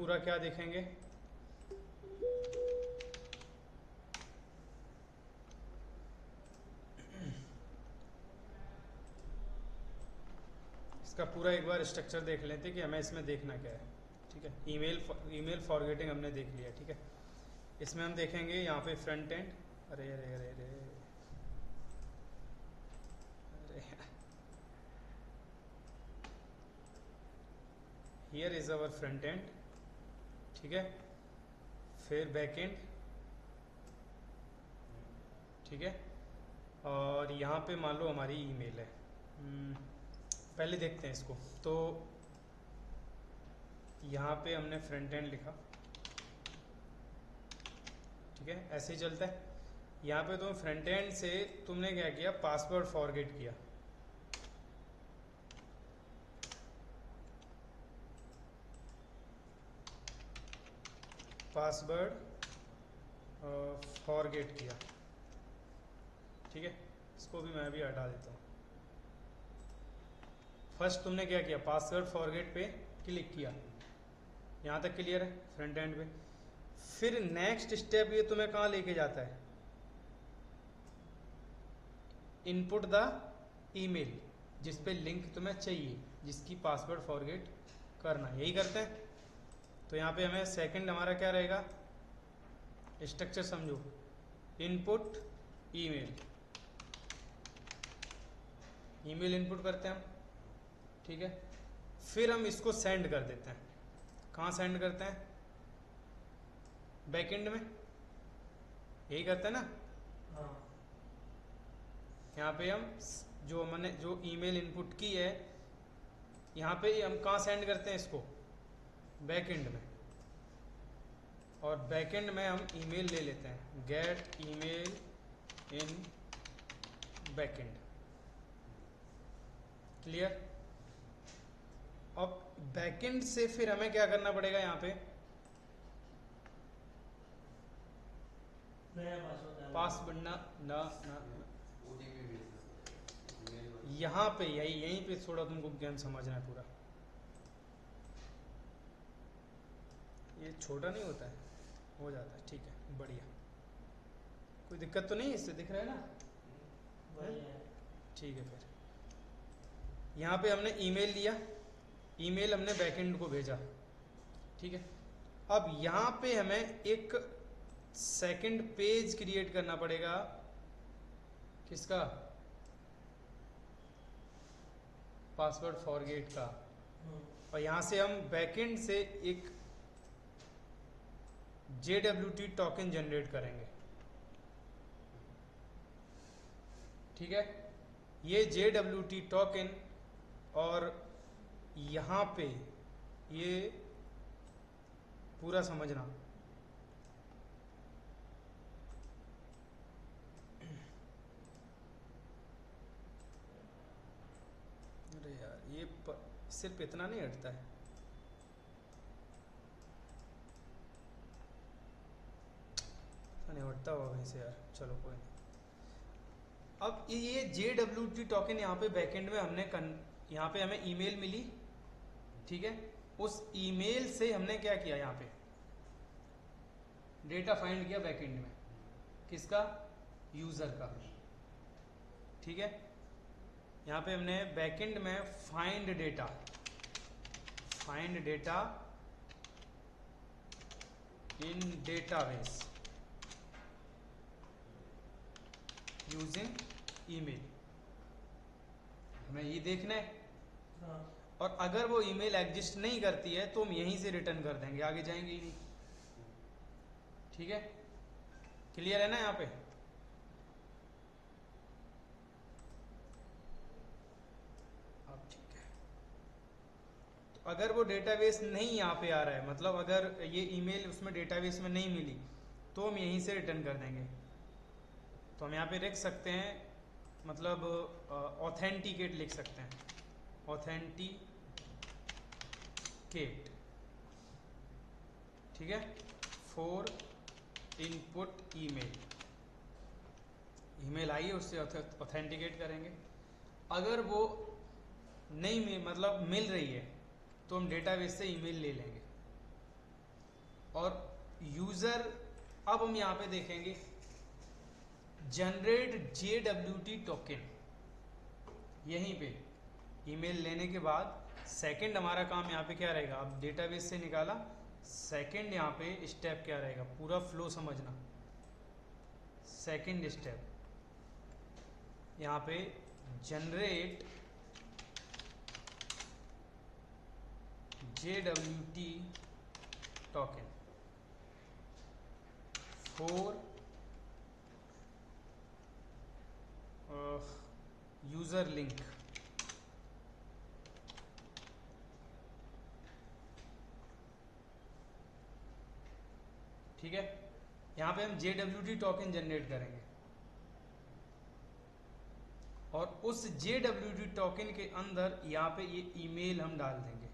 पूरा क्या देखेंगे, इसका पूरा एक बार स्ट्रक्चर देख लेते कि हमें इसमें देखना क्या है। ठीक है, ईमेल फॉरगेटिंग हमने देख लिया। ठीक है, इसमें हम देखेंगे यहाँ पे फ्रंट एंड, अरे अरे अरे अरे अरे here is our front end. ठीक है, फिर बैक एंड। ठीक है, और यहाँ पे मान लो हमारी ईमेल है। पहले देखते हैं इसको। तो यहाँ पे हमने फ्रंट एंड लिखा। ठीक है, ऐसे ही चलता है। यहाँ पे तुम फ्रंट एंड से तुमने क्या किया, पासवर्ड फॉरगेट किया। पासवर्ड फॉरगेट किया। ठीक है, इसको भी मैं भी हटा देता हूँ। फर्स्ट तुमने क्या किया, पासवर्ड फॉरगेट पे क्लिक किया। यहाँ तक क्लियर है फ्रंट एंड पे। फिर नेक्स्ट स्टेप ये तुम्हें कहाँ लेके जाता है, इनपुट द ईमेल, जिस पे लिंक तुम्हें चाहिए, जिसकी पासवर्ड फॉरगेट करना, यही करते हैं। तो यहाँ पे हमें सेकंड हमारा क्या रहेगा, स्ट्रक्चर समझो, इनपुट ईमेल, ईमेल इनपुट करते हैं हम। ठीक है, फिर हम इसको सेंड कर देते हैं। कहाँ सेंड करते हैं, बैकएंड में, यही करते हैं ना। हाँ। यहाँ पे हम जो मैंने जो ईमेल इनपुट की है, यहाँ पे हम कहाँ सेंड करते हैं इसको, बैकएंड में। और बैकएंड में हम ईमेल ले लेते हैं, gate email in backend. Clear. अब बैकएंड से फिर हमें क्या करना पड़ेगा, यहाँ पे नया पासवर्ड पासवर्ड ना ना ना यहाँ पे यहीं पे थोड़ा तुमको गेम समझना है पूरा। ये छोटा नहीं होता है, हो जाता है। ठीक है, बढ़िया, कोई दिक्कत तो नहीं है, इससे दिख रहा है ना। ठीक है, फिर यहाँ पे हमने ईमेल लिया, ईमेल हमने बैकएंड को भेजा। ठीक है, अब यहाँ पे हमें एक सेकंड पेज क्रिएट करना पड़ेगा, किसका, पासवर्ड फॉरगेट का। और यहाँ से हम बैकएंड से एक JWT टोकन जनरेट करेंगे। ठीक है, ये JWT टोकन, और यहाँ पे ये पूरा समझना, अरे यार ये सिर्फ इतना नहीं हटता है, नहीं हटता होगा कहीं से यार, चलो कोई नहीं। अब ये JWT टोकन यहाँ पे बैकएंड में हमने यहाँ पे हमें ईमेल मिली। ठीक है, उस ईमेल से हमने क्या किया, यहाँ पे डेटा फाइंड किया बैकएंड में, किसका, यूजर का। ठीक है, यहाँ पे हमने बैकएंड में फाइंड डेटा इन डेटाबेस यूजिंग ईमेल, हमें ये देखना है। हाँ। और अगर वो ईमेल एग्जिस्ट नहीं करती है तो हम यहीं से रिटर्न कर देंगे, आगे जाएंगे ही नहीं। ठीक है, क्लियर है ना यहाँ पे। अब ठीक है, तो अगर वो डेटाबेस नहीं यहाँ पे आ रहा है, मतलब अगर ये ईमेल उसमें डेटाबेस में नहीं मिली, तो हम यहीं से रिटर्न कर देंगे। तो हम यहाँ पे लिख सकते हैं, मतलब ऑथेंटिकेट लिख सकते हैं, ऑथेंटिकेट। ठीक है, फॉर इनपुट ईमेल आई है, उससे ऑथेंटिकेट करेंगे। अगर वो नहीं मतलब मिल रही है, तो हम डेटाबेस से ईमेल ले लेंगे। और यूज़र, अब हम यहाँ पे देखेंगे जनरेट JWT टोकन। यहीं पे ईमेल लेने के बाद सेकंड हमारा काम यहाँ पे क्या रहेगा, अब डेटाबेस से निकाला, सेकंड यहाँ पे स्टेप क्या रहेगा, पूरा फ्लो समझना। सेकंड स्टेप यहाँ पे generate JWT token for user link. ठीक है, यहाँ पे हम JWT टोकन जनरेट करेंगे और उस JWT टोकन के अंदर यहाँ पे ये ईमेल हम डाल देंगे,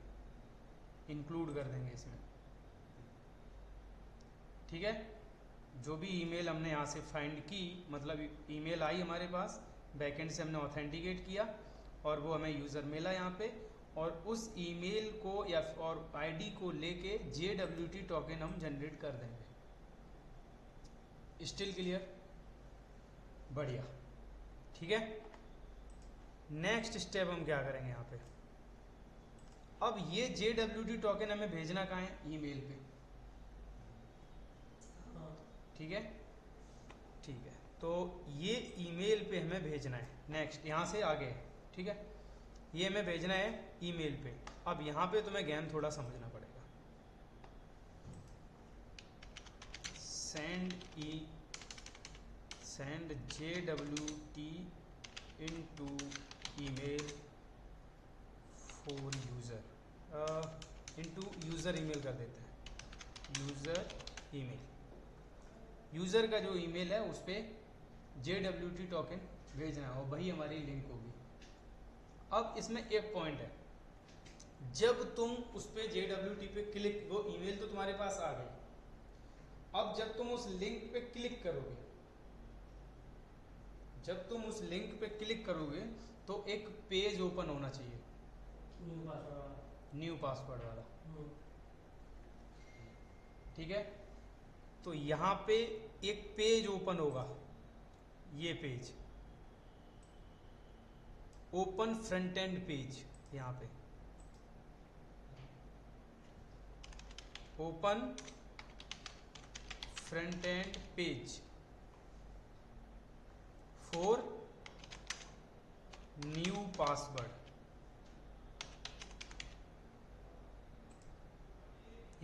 इंक्लूड कर देंगे इसमें। ठीक है, जो भी ईमेल हमने यहाँ से फाइंड की, मतलब ईमेल आई हमारे पास, बैकएंड से हमने ऑथेंटिकेट किया और वो हमें यूज़र मिला यहाँ पे, और उस ईमेल को या और आईडी को लेके JWT टोकन हम जनरेट कर देंगे। Still clear? बढ़िया। ठीक है, नेक्स्ट स्टेप हम क्या करेंगे यहाँ पे, अब ये JWT टोकन हमें भेजना कहाँ है, ईमेल पे। ठीक है, ठीक है, तो ये ईमेल पे हमें भेजना है। नेक्स्ट यहाँ से आगे, ठीक है, ये हमें भेजना है ईमेल पे। अब यहाँ पे तुम्हें ज्ञान थोड़ा समझना पड़ेगा। Send JWT into email for user, into user email कर देते हैं, यूज़र ईमेल। यूज़र का जो ईमेल है उस पर JWT टोकन भेजना है और वही हमारी लिंक होगी। अब इसमें एक पॉइंट है, जब तुम उस पर JWT पे क्लिक, वो ईमेल तो तुम्हारे पास आ गई, अब जब तुम उस लिंक पे क्लिक करोगे, जब तुम उस लिंक पे क्लिक करोगे तो एक पेज ओपन होना चाहिए, न्यू पासवर्ड वाला। ठीक है, तो यहाँ पे एक पेज ओपन होगा, ये page open front end page, यहाँ पे open front end page for new password.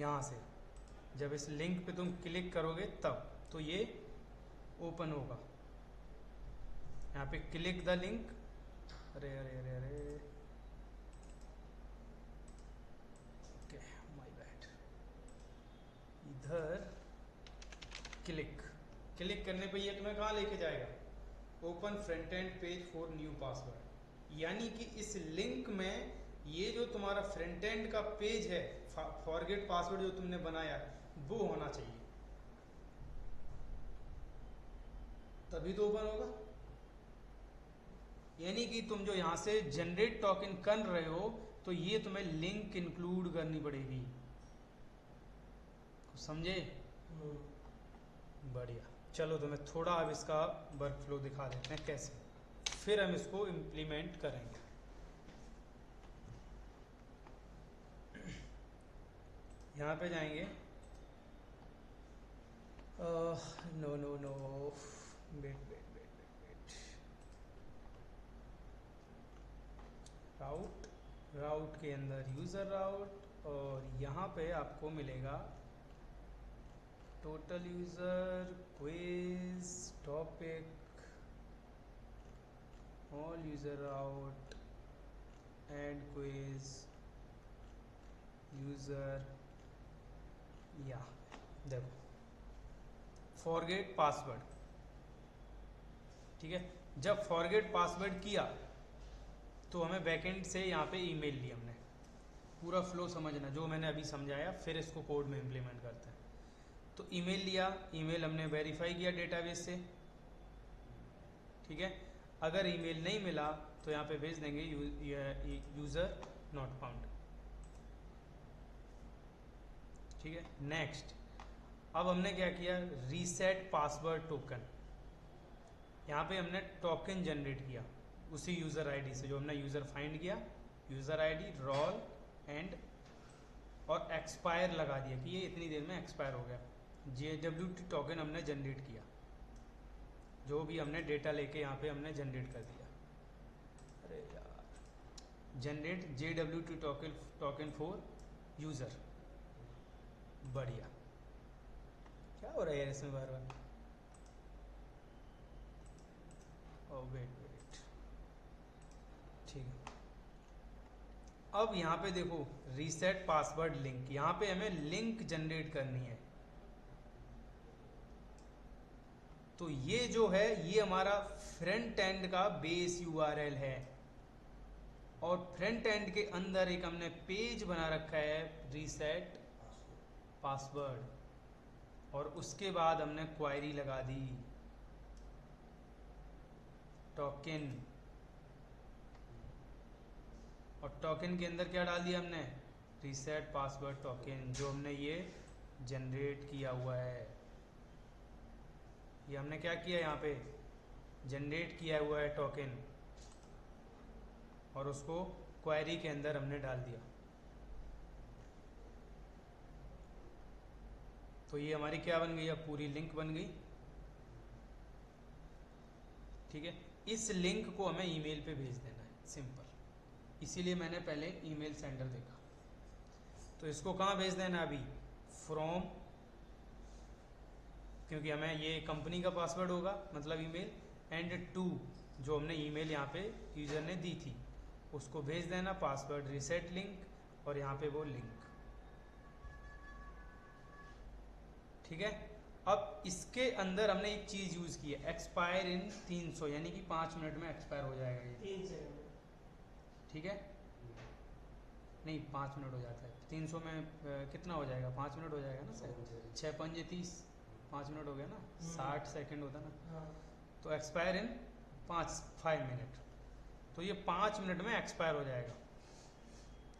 यहाँ से जब इस लिंक पे तुम क्लिक करोगे तब तो ये ओपन होगा। यहाँ पे क्लिक द लिंक, अरे अरे अरे अरे, ओके माय बैड, इधर क्लिक करने पे ये तुम्हें कहाँ लेके जाएगा, open front end page for new password. यानी कि इस लिंक में ये जो तुम्हारा फ्रंट एंड का पेज है, फॉरगेट पासवर्ड जो तुमने बनाया वो होना चाहिए, तभी तो ओपन होगा। यानी कि तुम जो यहाँ से जनरेट टोकन कर रहे हो तो ये तुम्हें लिंक इंक्लूड करनी पड़ेगी, समझे? बढ़िया, चलो तुम्हें थोड़ा अब इसका वर्क फ्लो दिखा देते हैं कैसे, फिर हम इसको इम्प्लीमेंट करेंगे। यहाँ पे जाएंगे, नो नो नो, वेट, राउट के अंदर यूज़र राउट, और यहाँ पे आपको मिलेगा total user, quiz, topic, all user route, and quiz, user, या देखो फॉरगेट पासवर्ड। ठीक है, जब फॉरगेट पासवर्ड किया तो हमें बैकएंड से यहाँ पे ईमेल ली हमने। पूरा फ्लो समझना जो मैंने अभी समझाया, फिर इसको कोड में इम्प्लीमेंट करते हैं। तो ईमेल लिया, ईमेल हमने वेरीफाई किया डेटाबेस से। ठीक है, अगर ईमेल नहीं मिला तो यहाँ पे भेज देंगे यूज़र नॉट फाउंड। ठीक है, नेक्स्ट अब हमने क्या किया, रीसेट पासवर्ड टोकन, यहाँ पे हमने टोकन जनरेट किया उसी यूज़र आईडी से जो हमने यूज़र फाइंड किया, यूज़र आईडी रोल एंड और एक्सपायर लगा दिया कि ये इतनी देर में एक्सपायर हो गया। JWT टोकन हमने जनरेट किया, जो भी हमने डेटा लेके यहाँ पे हमने जनरेट कर दिया। अरे यार, generate JWT token for user, बढ़िया। क्या हो रहा है यार इसमें बार बार, ओ वेट, ठीक है। अब यहाँ पे देखो रीसेट पासवर्ड लिंक, यहाँ पे हमें लिंक जनरेट करनी है। तो ये जो है ये हमारा फ्रंट एंड का बेस URL है, और फ्रंट एंड के अंदर एक हमने पेज बना रखा है रीसेट पासवर्ड, और उसके बाद हमने क्वायरी लगा दी टोकन, और टोकन के अंदर क्या डाल दिया हमने, रीसेट पासवर्ड टोकन, जो हमने ये जनरेट किया हुआ है। ये हमने क्या किया, यहाँ पे जनरेट किया हुआ है टोकन, और उसको क्वेरी के अंदर हमने डाल दिया। तो ये हमारी क्या बन गई, अब पूरी लिंक बन गई। ठीक है, इस लिंक को हमें ईमेल पे भेज देना है, सिंपल। इसीलिए मैंने पहले ईमेल सेंडर देखा। तो इसको कहाँ भेज देना है अभी, फ्रॉम, क्योंकि हमें ये कंपनी का पासवर्ड होगा मतलब ईमेल, एंड टू, जो हमने ईमेल यहाँ पे यूजर ने दी थी उसको भेज देना पासवर्ड रीसेट लिंक, और यहाँ पे वो लिंक। ठीक है, अब इसके अंदर हमने एक चीज यूज की है, एक्सपायर इन 300, यानी कि 5 मिनट में एक्सपायर हो जाएगा ये। 3 सेकंड, ठीक है, नहीं 5 मिनट हो जाता है, 300 में कितना हो जाएगा, 5 मिनट हो जाएगा ना सर, 6 पंजे 30, 5 मिनट हो गया ना, 60 सेकंड होता ना। हाँ। तो एक्सपायर इन 5 मिनट, तो ये 5 मिनट में एक्सपायर हो जाएगा।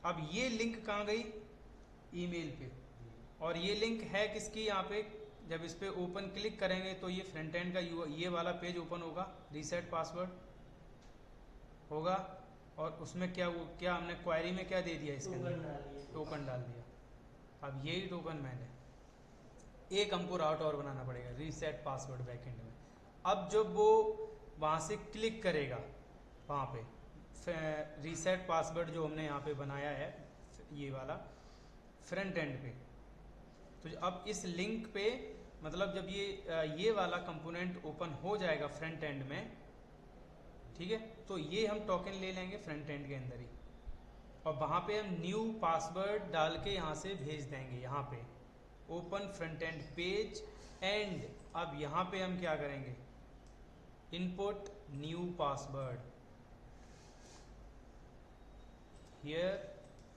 अब ये लिंक कहाँ गई, ईमेल पे, और ये लिंक है किसकी, यहाँ पे जब इस पे ओपन क्लिक करेंगे तो ये फ्रंट एंड का ये वाला पेज ओपन होगा, रीसेट पासवर्ड होगा, और उसमें क्या हमने क्वेरी में क्या दे दिया, इसके अंदर टोकन डाल दिया। अब यही टोकन मैंने एक हमको राउट और बनाना पड़ेगा रीसेट पासवर्ड बैकएंड में। अब जब वो वहाँ से क्लिक करेगा, वहाँ पे रीसेट पासवर्ड जो हमने यहाँ पे बनाया है ये वाला फ्रंट एंड पे, तो अब इस लिंक पे मतलब जब ये वाला कंपोनेंट ओपन हो जाएगा फ्रंट एंड में, ठीक है, तो ये हम टोकन ले लेंगे फ्रंट एंड के अंदर ही, और वहाँ पे हम न्यू पासवर्ड डाल के यहाँ से भेज देंगे, यहाँ पे open front end page and. अब यहाँ पे हम क्या करेंगे, input new password, here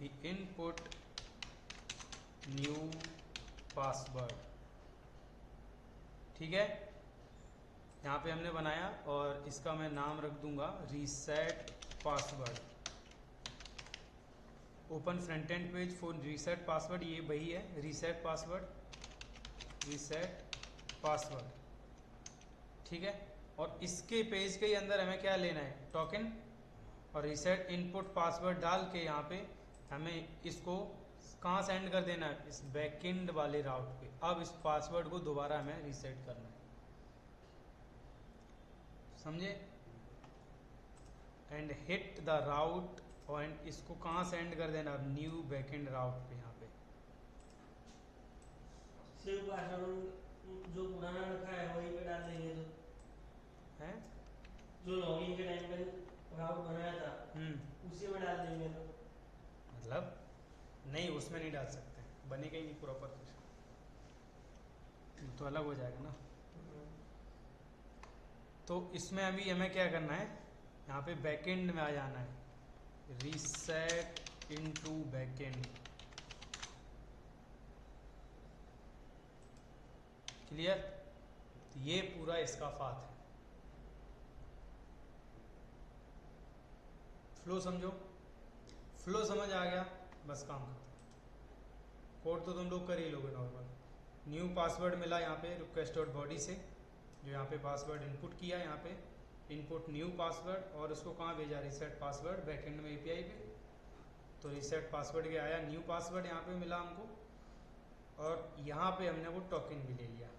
we input new password. ठीक है, यहाँ पे हमने बनाया, और इसका मैं नाम रख दूंगा reset password, open front end page for reset password, ये वही है रीसेट पासवर्ड। ठीक है, और इसके पेज के अंदर हमें क्या लेना है, टोकन, और रीसेट इनपुट पासवर्ड डाल के यहाँ पे हमें इसको कहाँ सेंड कर देना है, इस बैकएंड वाले राउट पे। अब इस पासवर्ड को दोबारा हमें रीसेट करना है, समझे, एंड हिट द राउट, और इसको कहाँ सेंड कर देना, अब न्यू बैकएंड राउट पे, यहाँ पे सेव पासवर्ड जो पुराना रखा है वही पे डाल देंगे, तो है जो लॉगिन के टाइम पे राउट बनाया था उसी में डाल देंगे। तो मतलब नहीं, उसमें नहीं डाल सकते, बनेगा ही नहीं प्रॉपर, तो अलग हो जाएगा ना। तो इसमें अभी हमें क्या करना है, यहाँ पे बैकएंड में आ जाना है, रीसेट इनटू बैकएंड, क्लियर। ये पूरा इसका पाथ है, फ्लो समझो, फ्लो समझ आ गया, बस काम खत्म। कोड तो तुम लोग कर ही लोगे नॉर्मल, न्यू पासवर्ड मिला यहाँ पे रिक्वेस्ट डॉट बॉडी से, जो यहाँ पे पासवर्ड इनपुट किया, यहाँ पे इनपुट न्यू पासवर्ड, और उसको कहाँ भेजा, रीसेट पासवर्ड बैकएंड में एपीआई पे। तो रीसेट पासवर्ड के आया, न्यू पासवर्ड यहाँ पे मिला हमको, और यहाँ पे हमने वो टोकन भी ले लिया।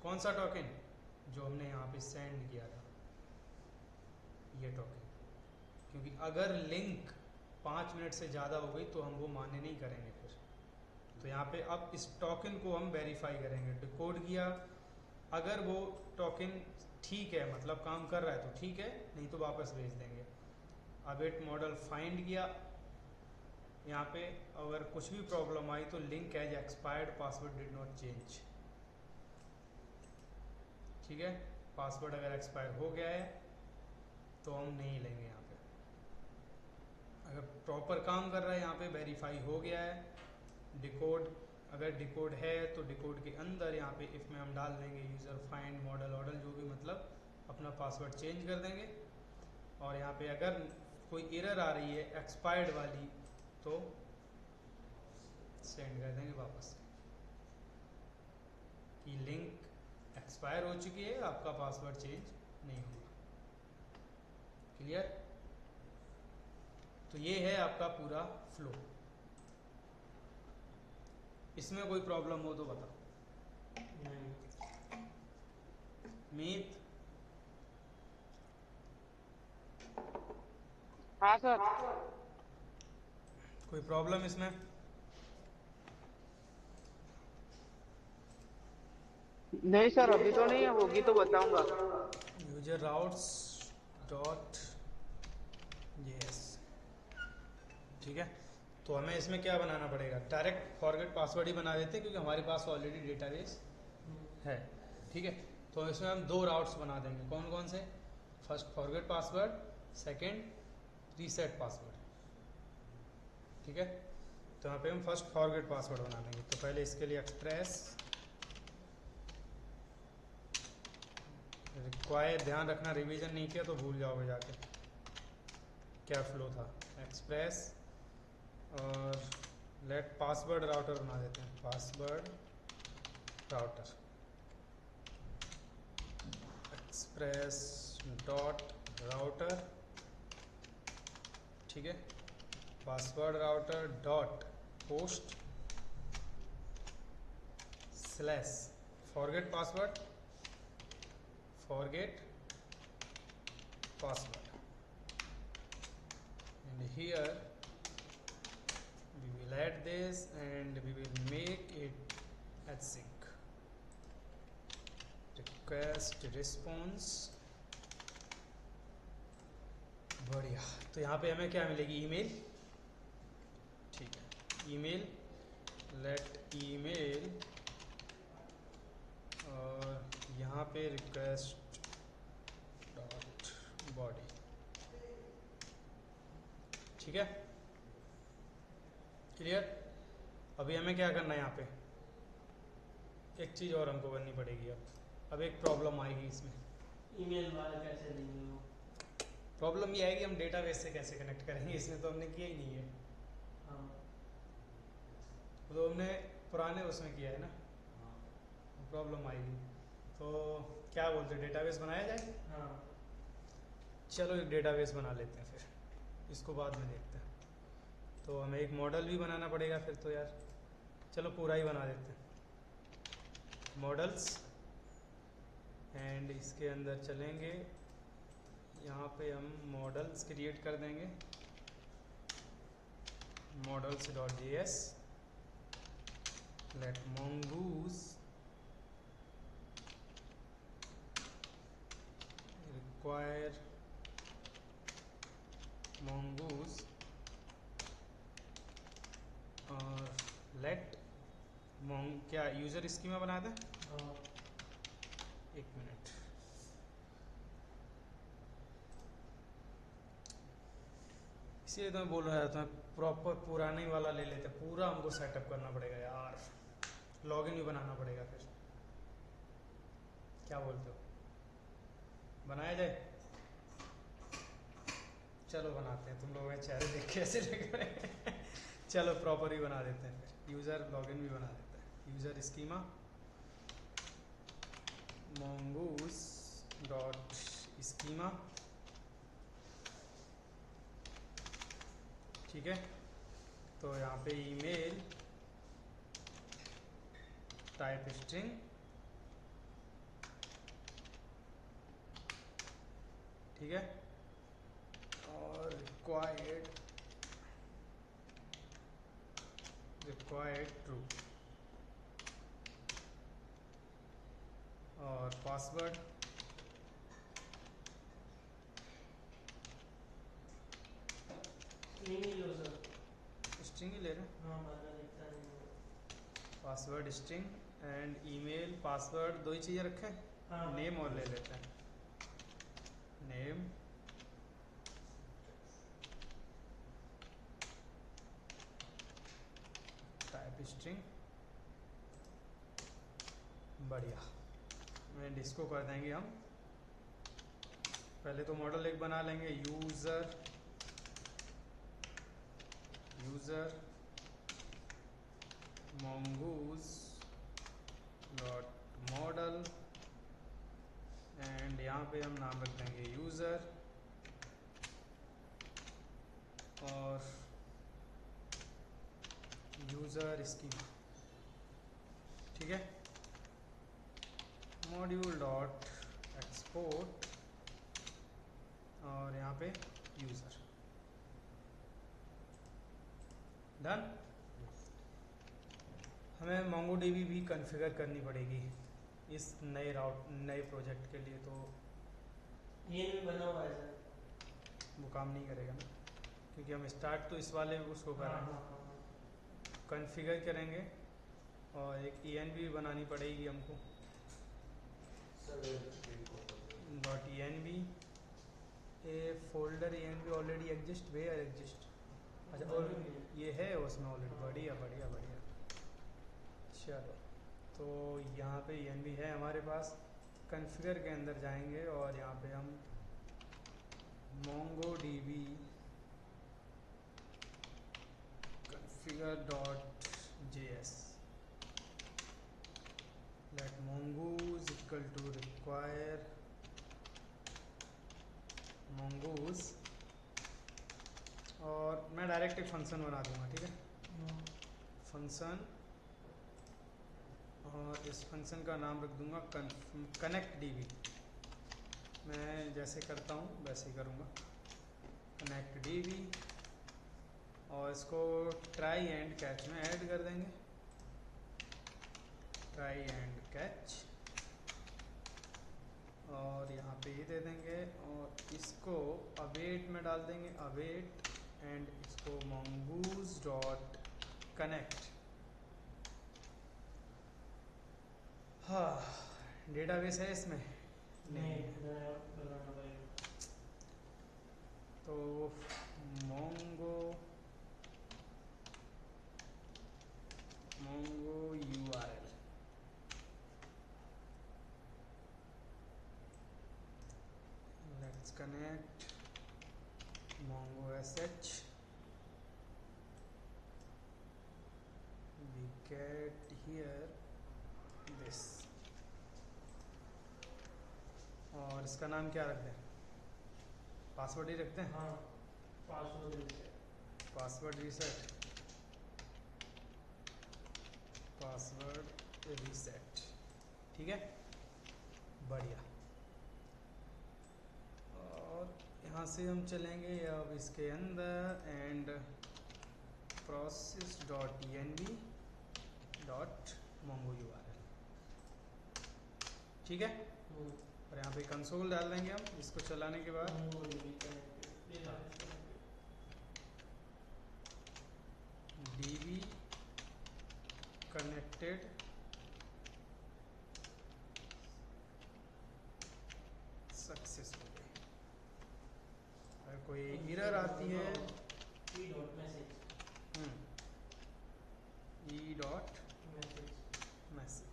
कौन सा टोकन, जो हमने यहाँ पे सेंड किया था, ये टोकन। क्योंकि अगर लिंक 5 मिनट से ज़्यादा हो गई तो हम वो मान्य नहीं करेंगे फिर। तो यहाँ पे अब इस टोकन को हम वेरीफाई करेंगे, डिकोड किया, अगर वो टोकन ठीक है, मतलब काम कर रहा है तो ठीक है, नहीं तो वापस भेज देंगे। अवेट मॉडल फाइंड किया, यहाँ पे अगर कुछ भी प्रॉब्लम आई तो link as expired, password did not change. ठीक है, पासवर्ड अगर एक्सपायर हो गया है तो हम नहीं लेंगे यहाँ पे। अगर प्रॉपर काम कर रहा है, यहाँ पे वेरीफाई हो गया है, डिकोड, अगर डिकोड है तो डिकोड के अंदर यहाँ पे इफ में हम डाल देंगे यूज़र फाइंड मॉडल ऑर्डर, जो भी मतलब अपना पासवर्ड चेंज कर देंगे। और यहाँ पे अगर कोई एरर आ रही है एक्सपायर्ड वाली तो सेंड कर देंगे वापस कि लिंक एक्सपायर हो चुकी है, आपका पासवर्ड चेंज नहीं होगा। क्लियर? तो ये है आपका पूरा फ्लो। इसमें कोई प्रॉब्लम हो तो बताओ। नहीं। मीत? हाँ सर। कोई प्रॉब्लम इसमें? नहीं सर, अभी तो नहीं है, होगी तो बताऊंगा। यूजर राउट्स डॉट यस, ठीक है। तो हमें इसमें क्या बनाना पड़ेगा, डायरेक्ट फॉरगेट पासवर्ड ही बना देते हैं क्योंकि हमारे पास ऑलरेडी डेटाबेस है। ठीक है, तो इसमें हम 2 राउट्स बना देंगे। कौन कौन से? First forget password, second reset password. ठीक है, तो यहाँ पे हम फर्स्ट फॉरगेट पासवर्ड बना देंगे। तो पहले इसके लिए एक्सप्रेस रिक्वायर, ध्यान रखना रिवीजन नहीं किया तो भूल जाओगे जाके क्या फ्लो था। एक्सप्रेस और लेट पासवर्ड राउटर बना देते हैं, password router, express dot router. ठीक है, password router dot post slash forget password, forget password, and here we will add this and we will make it async, request response। बढ़िया, तो यहाँ पे हमें क्या मिलेगी, ईमेल। ठीक है, ईमेल, लेट ईमेल, और यहाँ पे रिक्वेस्ट डॉट बॉडी। ठीक है, क्लियर? अभी हमें क्या करना है, यहाँ पे एक चीज़ और हमको करनी पड़ेगी। अब एक प्रॉब्लम आएगी इसमें। ईमेल वाला कैसे देंगे वो? प्रॉब्लम ये आएगी हम डेटाबेस से कैसे कनेक्ट करेंगे, इसमें तो हमने किया ही नहीं है। हाँ। तो हमने पुराने उसमें किया है ना, हाँ। प्रॉब्लम आएगी। तो क्या बोलते हैं, डेटाबेस बनाया जाए? हाँ। चलो एक डेटाबेस बना लेते हैं, फिर इसको बाद में देखते हैं। तो हमें एक मॉडल भी बनाना पड़ेगा फिर तो यार, चलो पूरा ही बना देते हैं। मॉडल्स, एंड इसके अंदर चलेंगे, यहाँ पे हम मॉडल्स क्रिएट कर देंगे, models dot JS, let mongoose require mongoose और लेट क्या यूजर स्कीमा बना दें। हाँ। एक मिनट, इसलिए तो मैं बोल रहा था प्रॉपर पुराने वाला ले लेते, पूरा हमको सेटअप करना पड़ेगा यार, लॉगिन भी बनाना पड़ेगा फिर। क्या बोलते हो, बनाया जाए? चलो बनाते हैं, तुम लोगों के चेहरे देख के ऐसे लग रहे हैं। चलो प्रॉपर ही बना देते हैं फिर। यूज़र लॉगिन भी बना देता है। User schema mongoose dot schema, ठीक है। तो यहाँ पे ईमेल टाइप स्ट्रिंग, ठीक है, और रिक्वायर्ड ट्रू, और पासवर्ड नहीं लो सर। स्ट्रिंग ही ले रहे हैं। हाँ बाद में दिखता नहीं। Password string and email password दो ही चीज़ें रखें। हाँ नेम और ले लेते हैं, नेम टाइप स्ट्रिंग, बढ़िया। एंड इसको कर देंगे हम, पहले तो मॉडल एक बना लेंगे, user mongoose dot model, and यहाँ पे हम नाम रख देंगे यूज़र, और यूज़र स्कीमा, ठीक है। मॉड्यूल डॉट एक्सपोर्ट, और यहाँ पे यूज़र, डन। हमें MongoDB भी कॉन्फ़िगर करनी पड़ेगी इस नए प्रोजेक्ट के लिए, तो ये भी बना हुआ है सर। वो काम नहीं करेगा ना, क्योंकि हम स्टार्ट तो इस वाले उसको हाँ करेंगे, हाँ हाँ। कॉन्फ़िगर करेंगे, और एक env भी बनानी पड़ेगी हमको, dot env, a folder env already exist, where exist, अच्छा, और ये है उसमें ऑलरेडी, बढ़िया बढ़िया बढ़िया। चलो, तो यहाँ पे env है हमारे पास, कॉन्फ़िगर के अंदर जाएंगे और यहाँ पे हम MongoDB configure.js, let mongoose equal to require mongoose, और मैं डायरेक्ट एक फंक्शन बना दूंगा, ठीक है, फंक्शन, और इस फंक्शन का नाम रख दूंगा कनेक्ट डीबी। मैं जैसे करता हूँ वैसे ही करूँगा, कनेक्ट डीबी, और इसको ट्राई एंड कैच में ऐड कर देंगे, ट्राई एंड कैच, और यहाँ पे ये दे देंगे, और इसको अवेट में डाल देंगे, अवेट, एंड इसको mongoose डॉट कनेक्ट। हाँ, डेटाबेस है इसमें? नहीं बनाना पड़ेगा। तो mongo URL, let's connect mongo sh, we get here this, और इसका नाम क्या रखते हैं? पासवर्ड ही रखते हैं। हाँ password reset, password reset, password reset, ठीक है, बढ़िया। और यहाँ से हम चलेंगे अब इसके अंदर, and process dot env dot mongo URL, ठीक है, और यहाँ पे कंसोल डाल देंगे हम इसको चलाने के बाद, db कनेक्टेड सक्सेसफुली। अगर कोई एरर आती है, e dot message, e dot message, message,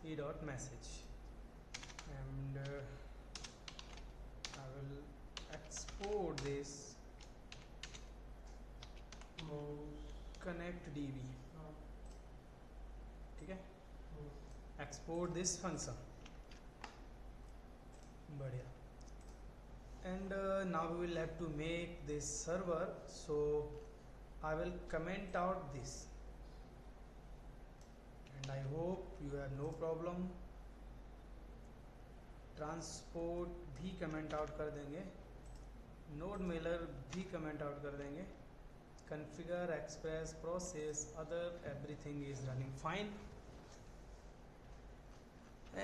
e dot message, and I will export this connect DB, हाँ, ठीक है। एक्सपोर्ट दिस फंक्शन, बढ़िया। And now we will have to make this server, so I will comment out this and I hope you have no problem. Transport भी comment out कर देंगे, node mailer भी comment out कर देंगे, configure express process other everything is running fine,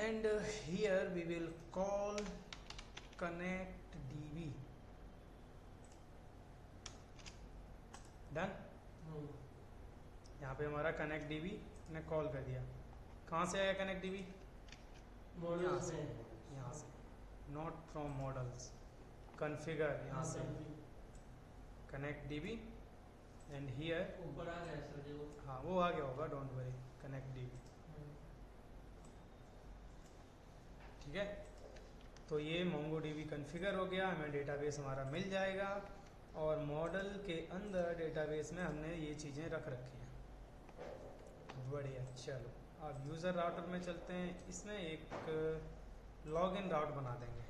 and here we will call connect db, done। यहाँ पे हमारा connect db ने कॉल कर दिया। कहाँ से आया connect db? मॉडल से, यहाँ से, not from models, configure यहाँ से connect db एंड हियर ऊपर आ गया सर जो। हाँ वो आ गया होगा, डोंट वरी, कनेक्ट डीबी, ठीक है। तो ये मोंगो डीबी कन्फिगर हो गया, हमें डेटाबेस हमारा मिल जाएगा और मॉडल के अंदर डेटाबेस में हमने ये चीज़ें रख रखी हैं। बढ़िया, चलो अब यूज़र राउटर में चलते हैं। इसमें एक लॉगिन राउट बना देंगे,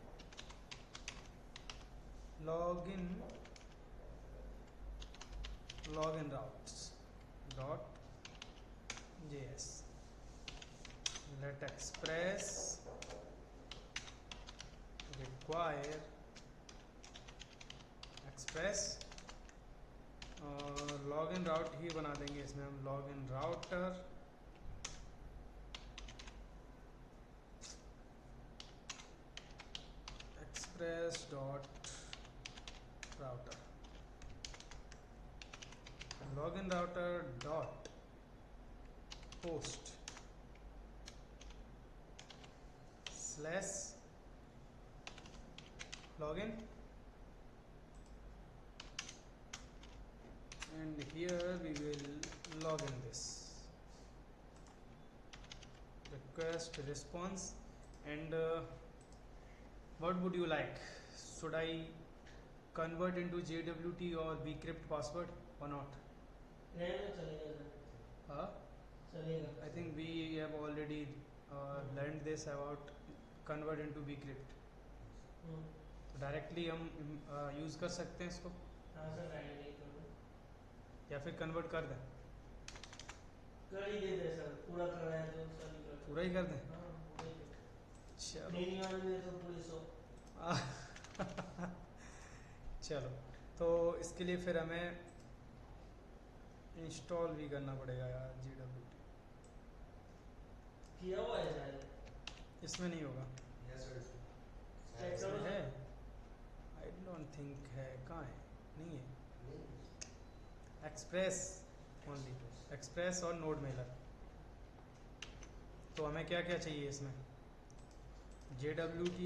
login routes .js, let express require express, और लॉगिन राउट ही बना देंगे इसमें हम, login router express dot router, login router dot post slash login, and here we will log in this request response, and what would you like? Should I convert into JWT or bcrypt password or not? रहने चलेगा sir, चलेगा। I think we have already learned this about convert into bcrypt, तो directly हम use कर सकते हैं इसको, हाँ सर, डायरेक्टली कर दो या फिर कन्वर्ट कर दें? कर ही देते सर, पूरा कर रहे हैं तो सर ही कर, पूरा ही कर दें? हाँ पूरा ही कर। चलो नहीं वाले में तो पुलिस हो। चलो, तो इसके लिए फिर हमें इंस्टॉल भी करना पड़ेगा यार JWT, किया हुआ है शायद, इसमें नहीं होगा, चेक करो इसमें है, सर। आई डोंट थिंक है, कहाँ है? नहीं है, एक्सप्रेस ओनली, एक्सप्रेस और नोड मेलर। तो हमें क्या क्या चाहिए इसमें? JWT,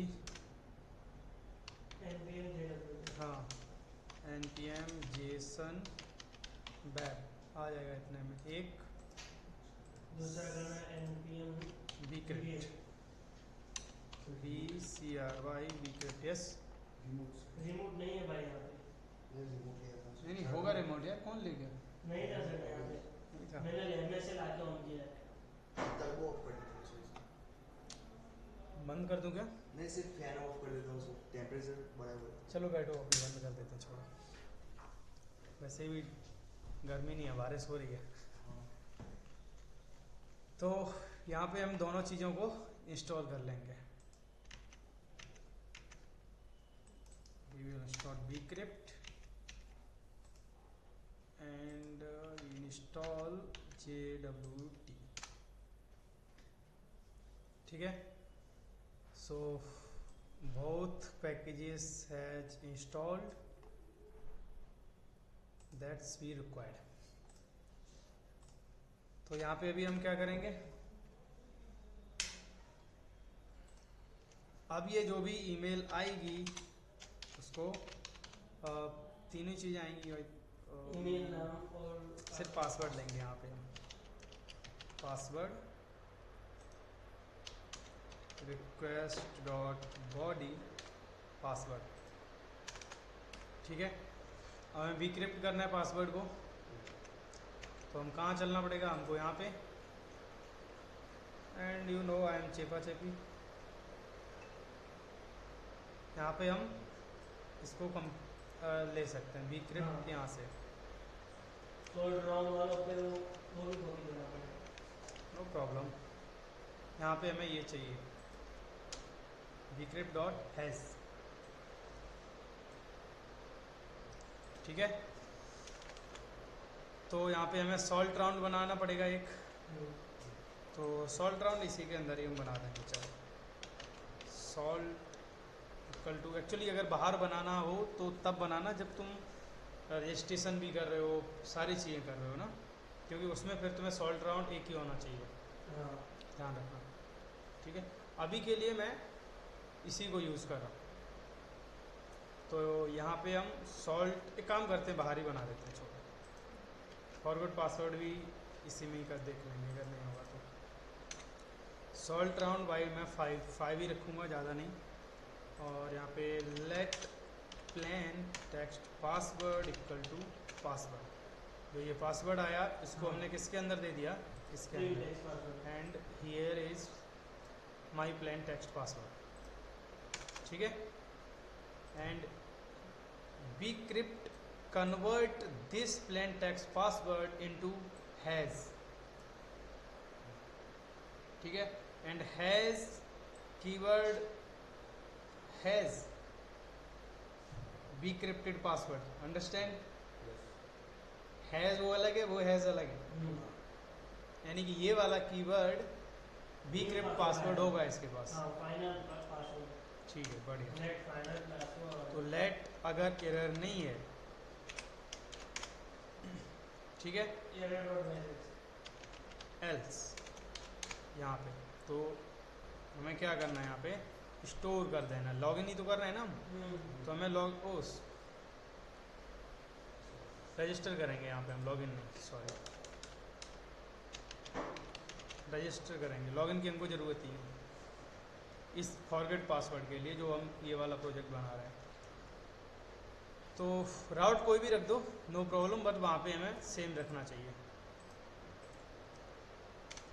npm JWT, हाँ npm JSON web आ जाएगा इतने में। एक दूसरा करना npm bcrypt, BCRY bcrypt, yes. Remote नहीं है भाई यहाँ पे, नहीं नहीं होगा रिमोट यार, कौन ले गया? नहीं था सर यहाँ पे, नहीं था। मैंने लैब से लाके ऑन किया है। बंद कर दूं क्या? नहीं, सिर्फ फैन ऑफ कर देता हूँ, टेम्परेचर बढ़ा हुआ है। चलो बैठो, अभी बंद कर देते हैं, छोड़ो, वैसे भी गर्मी नहीं है, बारिश हो रही है। तो यहाँ पे हम दोनों चीज़ों को इंस्टॉल कर लेंगे। We will install bcrypt and we install JWT, ठीक है। So both packages has installed, that's we required। तो यहाँ पे अभी हम क्या करेंगे, अब ये जो भी ईमेल आएगी उसको तीनों चीज़ें आएंगी, ईमेल नाम और सिर्फ पासवर्ड लेंगे यहाँ पे हम, password request dot body password, ठीक है। हमें bcrypt करना है पासवर्ड को, तो हम कहाँ चलना पड़ेगा हमको, यहाँ पे, and you know I am चेपा चेपी। यहाँ पे हम इसको ले सकते हैं बीक्रिप्ट हाँ। यहाँ से, सोल्ड राउंड वालों पे वो भी कॉपी करना पड़ेगा। No problem. यहाँ पे हमें ये चाहिए बीक्रिप्ट डॉट हैज, ठीक है। तो यहाँ पे हमें सॉल्ट राउंड बनाना पड़ेगा एक, तो सॉल्ट राउंड इसी के अंदर ही हम बना देंगे। चलो सॉल्ट इक्वल टू, एक्चुअली अगर बाहर बनाना हो तो तब बनाना जब तुम रजिस्ट्रेशन भी कर रहे हो, सारी चीज़ें कर रहे हो ना, क्योंकि उसमें फिर तुम्हें सॉल्ट राउंड एक ही होना चाहिए, हाँ। ध्यान रखना, ठीक है। अभी के लिए मैं इसी को यूज़ कर रहा हूँ। तो यहाँ पे हम सॉल्ट, एक काम करते हैं बाहर ही बना देते हैं, छोटा फॉरवर्ड पासवर्ड भी इसी में ही कर देख लेंगे अगर नहीं होगा तो। सॉल्ट राउंड बाई मैं 5 ही रखूँगा, ज़्यादा नहीं। और यहाँ पे let plain text password equal to password, जो ये पासवर्ड आया इसको हमने किसके अंदर दे दिया, इसके अंदर, and here is my plain text password, ठीक है। And bcrypt convert this plain text password into hash, ठीक है। And hash keyword hash bcrypted password, understand. Hash वो अलग है, वो हैज अलग है, यानी कि ये वाला कीवर्ड बीक्रिप्ट पासवर्ड होगा इसके पास, फाइनल पासवर्ड, ठीक है, बढ़िया। लेट फाइनल पासवर्ड, तो लेट अगर एरर नहीं है, ठीक है, एरर डॉट मैसेज एल्स यहाँ पे, तो हमें क्या करना है, यहाँ पे स्टोर कर देना, लॉगिन ही तो कर रहे हैं ना हम, तो हमें रजिस्टर करेंगे यहाँ पे हम, लॉगिन नहीं, सॉरी, रजिस्टर करेंगे, लॉगिन की हमको ज़रूरत ही है इस फॉरगेट पासवर्ड के लिए जो हम ये वाला प्रोजेक्ट बना रहे हैं। तो राउट कोई भी रख दो, नो प्रॉब्लम, बट वहाँ पे हमें सेम रखना चाहिए।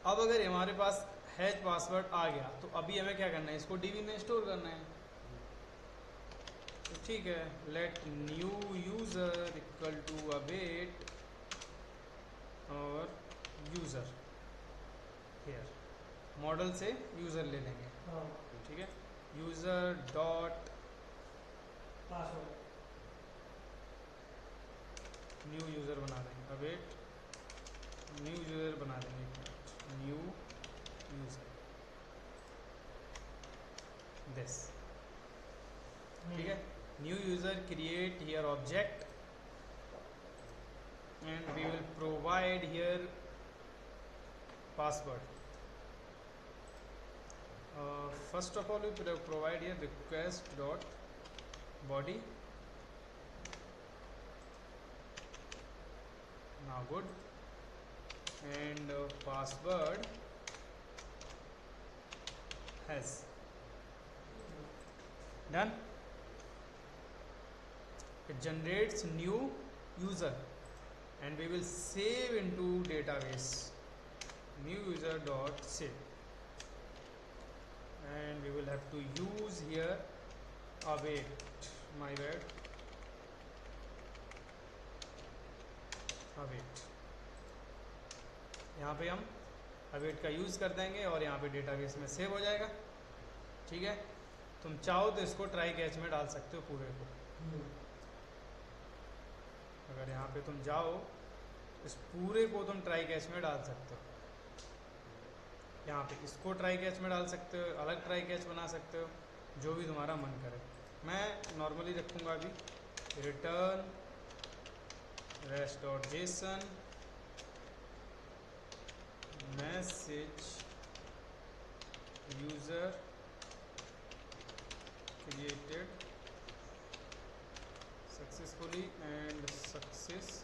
अब अगर हमारे पास हैज पासवर्ड आ गया तो अभी हमें क्या करना है, इसको डीबी में स्टोर करना है, तो ठीक है, let new user equal to await और यूज़र, हियर मॉडल से यूज़र ले लेंगे, हाँ ठीक है। User dot password, new user बना देंगे, अवेट न्यू यूज़र बना देंगे, न्यू यूज़र दिस, ठीक है। New user create here object and we will provide here password. First of all, we provide here request dot body. Now good, and password has done. It generates new user, and we will save into database. New user dot save, and we will have to use here await, my bad, await, यहाँ पे हम await का use कर देंगे और यहाँ पे database में सेव हो जाएगा, ठीक है। तुम चाहो तो इसको ट्राई कैच में डाल सकते हो पूरे को, अगर यहाँ पे तुम जाओ इस पूरे को तुम ट्राई कैच में डाल सकते हो, यहाँ पे इसको ट्राई कैच में डाल सकते हो, अलग ट्राई कैच बना सकते हो, जो भी तुम्हारा मन करे। मैं नॉर्मली रखूँगा अभी return rest dot JSON message user created successfully and success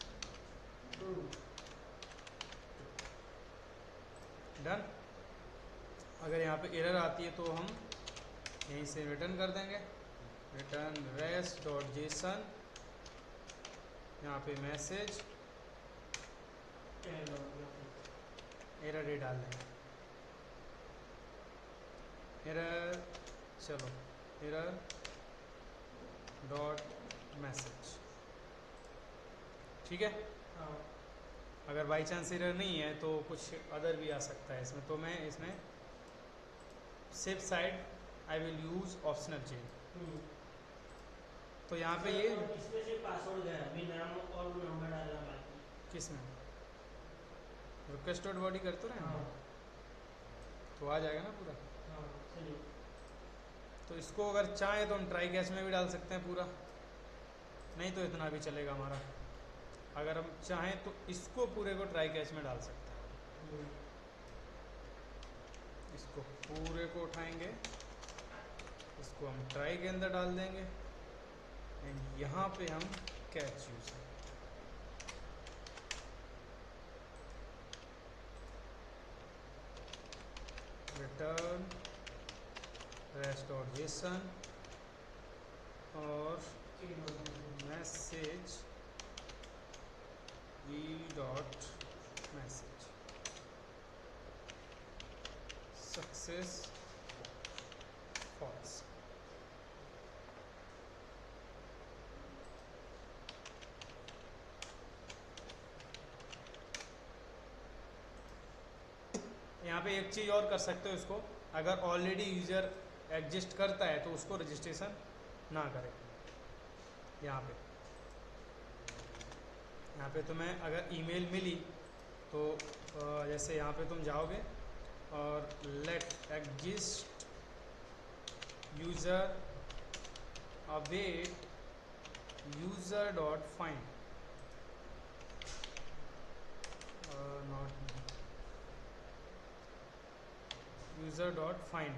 done. अगर यहाँ पे एरर आती है तो हम यहीं से रिटर्न कर देंगे, रिटर्न रेस्ट डॉट जेसन, यहाँ पे मैसेज एरर ही डाल देंगे, एरर, चलो एरर डॉट मैसेज, ठीक है। हाँ अगर बाई चांस एरर नहीं है तो कुछ अदर भी आ सकता है इसमें, तो मैं इसमें safe side I will use optional change. तो यहाँ पे ये इसमें से पासवर्ड गया, अभी नाम और वो नंबर डालना बाकी। किस में रिक्वेस्ट डॉट बॉडी करते रहे हाँ तो आ जाएगा ना पूरा। हाँ चलिए। तो इसको अगर चाहें तो हम ट्राई कैच में भी डाल सकते हैं पूरा, नहीं तो इतना भी चलेगा हमारा। अगर हम चाहें तो इसको पूरे को ट्राई कैच में डाल सकते हैं। इसको पूरे को उठाएंगे, इसको हम ट्राई के अंदर डाल देंगे एंड यहाँ पे हम कैच यूज करेंगे। रिटर्न रेस्ट डॉट जेसन और message e dot message success false. यहाँ पे एक चीज़ और कर सकते हो, इसको अगर ऑलरेडी यूज़र एग्जिस्ट करता है तो उसको रजिस्ट्रेशन ना करें। यहाँ पे तुम्हें अगर ईमेल मिली तो जैसे यहाँ पे तुम जाओगे और let exist user await user dot find not user dot find,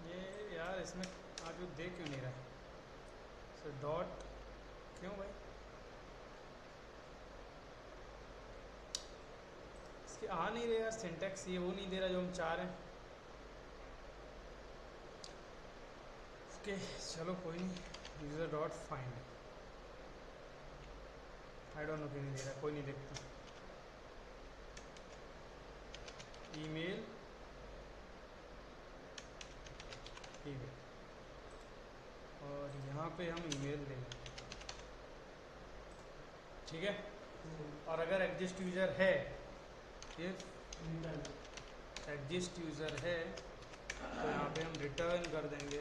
ये यार इसमें आप जो देख क्यों नहीं रहा है, सो डॉट क्यों भाई, इसके आ नहीं रहे यार सिंटेक्स, ये वो नहीं दे रहा जो हम चाह रहे हैं। ओके चलो कोई नहीं, user dot find, I don't know क्यों नहीं दे रहा, कोई नहीं देखता। ईमेल और यहाँ पे हम ईमेल दे देंगे, ठीक है। और अगर एग्जिस्ट यूज़र है, इफ एग्जिस्ट यूज़र है तो यहाँ पे हम रिटर्न कर देंगे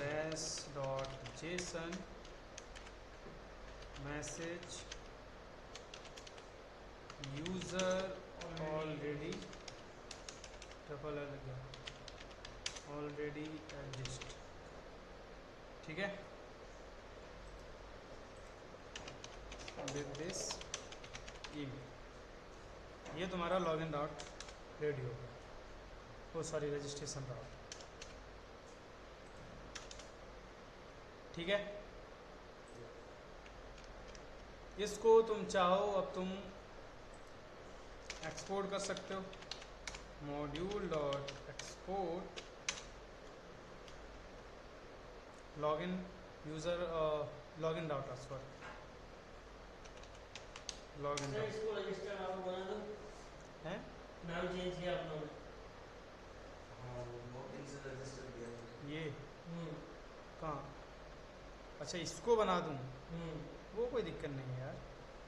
res dot JSON message user already triple L गया ऑलरेडी एग्जिस्ट, ठीक है। विद दिस ईमेल, ये तुम्हारा लॉगिन राउट रेडी हो गया, ओ सॉरी रजिस्ट्रेशन राउट, ठीक है। इसको तुम चाहो अब तुम एक्सपोर्ट कर सकते हो, module dot export login user login route transfer login sir इसको रजिस्टर आप बना दो, है नाम चेंज किया आप लोगों ने। हाँ वो लॉगिन से रजिस्टर किया है। ये हम्म कहाँ, अच्छा इसको बना दूँ, हम्म वो कोई दिक्कत नहीं है यार,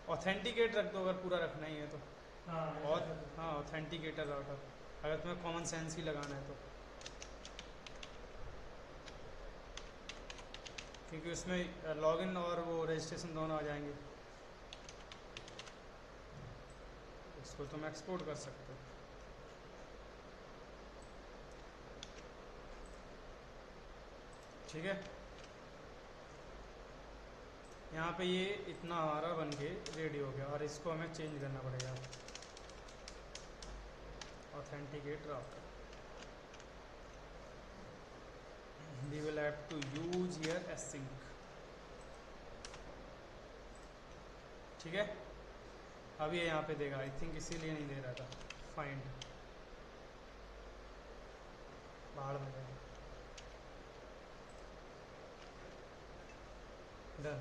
ऑथेंटिकेट रख दो अगर पूरा रखना ही है तो। हाँ और ऐसा कर दो। हाँ ऑथेंटिकेटर राउटर, अगर तुम्हें कॉमन सेंस ही लगाना है तो, क्योंकि उसमें लॉगिन और वो रजिस्ट्रेशन दोनों आ जाएंगे। इसको तुम एक्सपोर्ट कर सकते हो, ठीक है। यहाँ पे ये इतना हमारा बन के रेडी हो गया और इसको हमें चेंज करना पड़ेगा, authenticate router, we will have to use here async, ठीक है। अब ये यहाँ पे देगा, आई थिंक इसीलिए नहीं दे रहा था, फाइंड बाहर में गया। डन।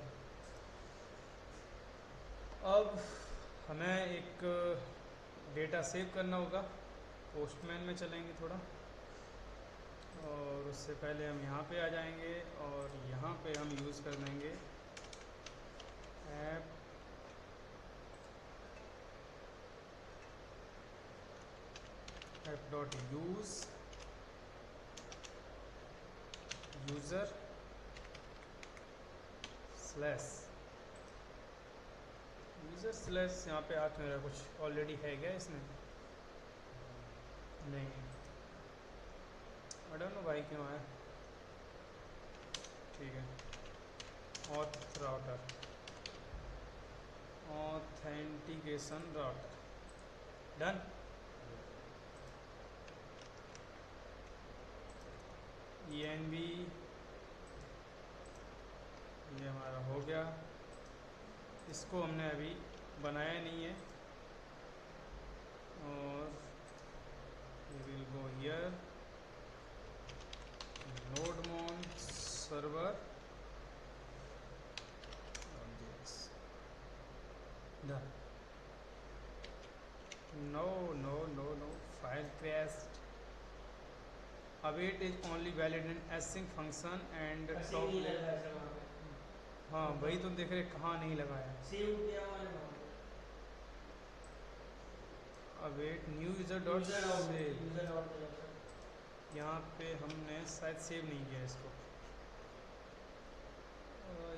अब हमें एक डेटा सेव करना होगा। पोस्टमैन में चलेंगे थोड़ा, और उससे पहले हम यहाँ पे आ जाएंगे और यहाँ पे हम यूज़ कर देंगे ऐप डॉट यूज़र स्लैश यहाँ पे आके मेरा कुछ ऑलरेडी है क्या इसमें? नहीं, आई डोंट नो भाई क्यों आया। ठीक है, auth router, authentication router, done. ENB ये हमारा हो गया। इसको हमने अभी बनाया नहीं है, और we will go here, nodemon server objects, done. No, file crashed. Await is only valid in async function and ऐसे top नहीं layer. लगा ऐसा वहाँ पे। हाँ वही तुम देख रहे, कहाँ नहीं लगाया। सेव किया हुआ है वहाँ पे। Await new user dot user out save, user out कर सकते। यहाँ पे हमने शायद सेव नहीं किया इसको।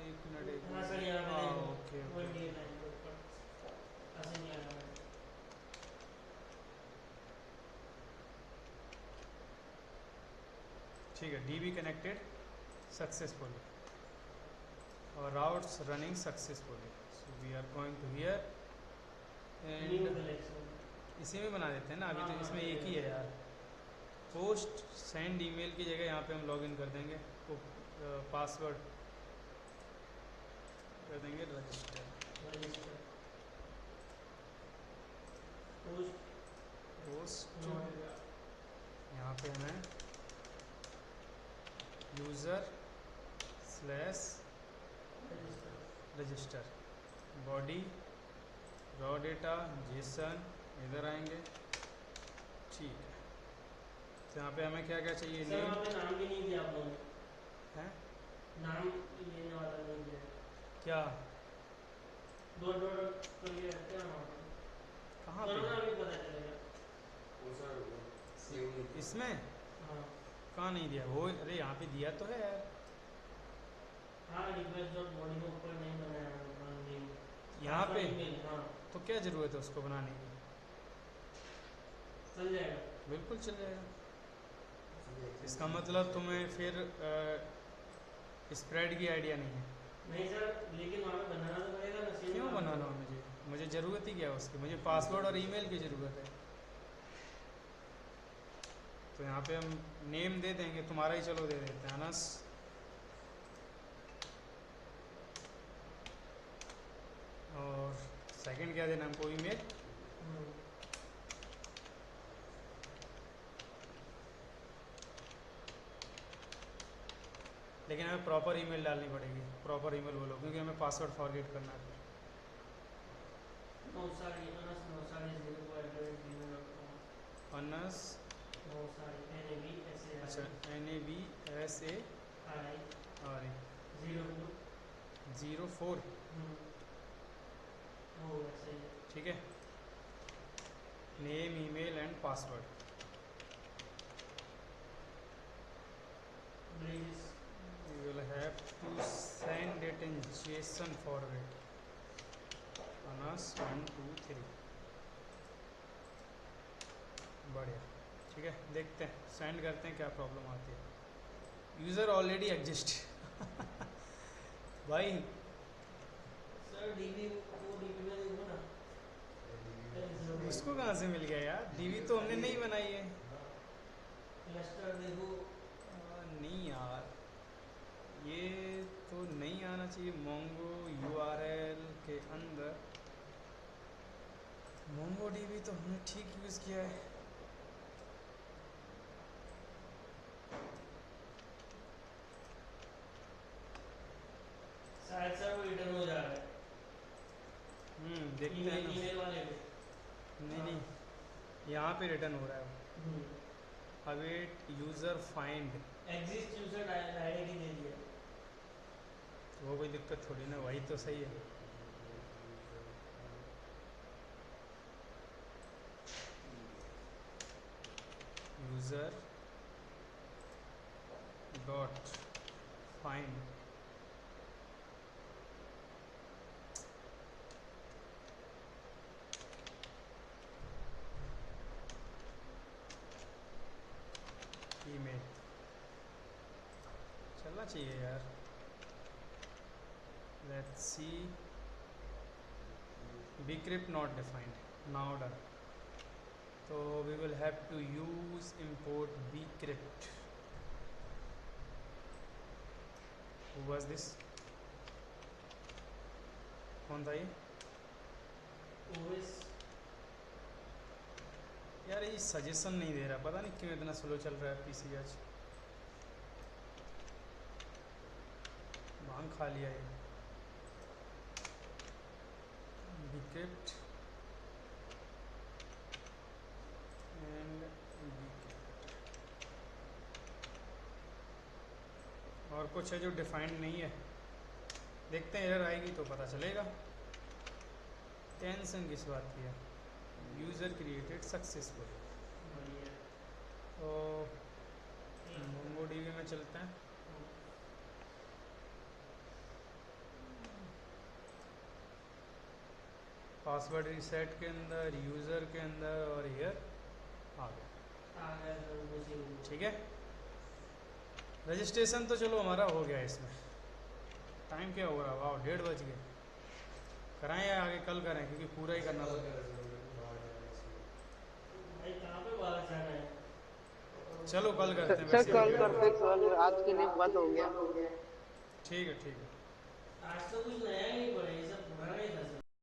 एक मिनट, हाँ सर यहाँ पे हाँ देखो, ओके 1D9 के ऊपर ऐसे नहीं आया है। ठीक है। DB कनेक्टेड सक्सेसफुली और routes running successfully, so we are going to here new and collection. इसी में बना देते हैं ना, अभी तो हाँ, इसमें हाँ, एक ही है यार। पोस्ट सेंड ईमेल की जगह यहाँ पे हम लॉगिन कर देंगे, तो पासवर्ड कर देंगे रजिस्टर। रजिस्टर पोस्ट पोस्ट यहाँ पे हमें user slash register, body raw data Jason, इधर आएंगे। ठीक है, तो यहाँ पे हमें क्या क्या चाहिए? सर वहाँ पे नाम भी नहीं दिया आप लोगों ने, है नाम लेने वाला नहीं दिया। क्या? डॉट डॉट करके रखते हैं वहाँ पे। कहाँ तो ना पे? अभी पता चलेगा। इसमें हाँ कहाँ नहीं दिया वो? अरे यहाँ पे दिया तो है यार। हाँ रिक्वेस्ट डॉट बॉडी में ऊपर नहीं बनाया है नेम यहाँ पे हाँ तो क्या ज़रूरत है उसको बनाने की? चल जाएगा। बिल्कुल चल जाएगा। इसका मतलब तुम्हें फिर स्प्रेड की आइडिया नहीं है। नहीं सर, लेकिन वहाँ पे बनाना तो पड़ेगा ना। सेम क्यों नाम बनाना हो? मुझे ज़रूरत ही क्या है उसकी? मुझे पासवर्ड और ईमेल की ज़रूरत है। तो यहाँ पे हम नेम दे देंगे, तुम्हारा ही चलो दे देते हैं अनस। और सेकंड क्या देना हमको? ईमेल। लेकिन हमें प्रॉपर ईमेल डालनी पड़ेगी। प्रॉपर ईमेल बोलो, क्योंकि हमें पासवर्ड फॉरगेट करना है। अनस अच्छा NABSARE 04, ठीक है। Name email and password. You will have to send it in JSON format. Anas 1 2 3 बढ़िया, ठीक है। देखते हैं, सेंड करते हैं, क्या प्रॉब्लम आती है। यूज़र ऑलरेडी एग्जिस्ट भाई सर डीबी वो डीबी में देखो ना। उसको कहाँ से मिल गया यार? DB तो हमने नहीं बनाई है। क्लस्टर देखो। नहीं यार, ये तो नहीं आना चाहिए। मोंगो URL के अंदर मोंगो DB तो हमने ठीक यूज़ किया है। सर शायद सर वो रिटर्न हो जा रहा है देखते हैं ना। ईमेल वाले पे। नहीं नहीं, यहाँ पे रिटर्न हो रहा है वो। Await user find, exist user ID दे दिया। वो कोई दिक्कत थोड़ी ना, वही तो सही है। यूज़र डॉट फाइंड ईमेल, चलना चाहिए यार। Let's see, bcrypt not defined, now done। तो we will have to use import bcrypt। who was this? कौन था ये? ओएस यार ये सजेशन नहीं दे रहा, पता नहीं क्यों इतना स्लो चल रहा है पीसी आज। भांग खा लिया ये। bcrypt एंड और कुछ है जो डिफाइंड नहीं है, देखते हैं एरर आएगी तो पता चलेगा। टेंशन किस बात की है? User created successful. बढ़िया। तो मोंगोडीबी में चलते हैं। पासवर्ड रिसेट के अंदर, यूज़र के अंदर, और हियर आ गया। आ गया सर उसी में। ठीक है, रजिस्ट्रेशन तो चलो हमारा हो गया। इसमें टाइम क्या हो रहा है? वाह 1:30 बज गए। कराएं या आगे कल करें, क्योंकि पूरा ही करना पड़ेगा। भाई कहाँ पे बाहर जाना है? चलो कल करते हैं। सर वैसे कल भी करते, कल आज के लिए बहुत हो गया। ठीक है, ठीक है। आज तो कुछ नया ही नहीं पड़ा, ये सब पुराना ही था सर।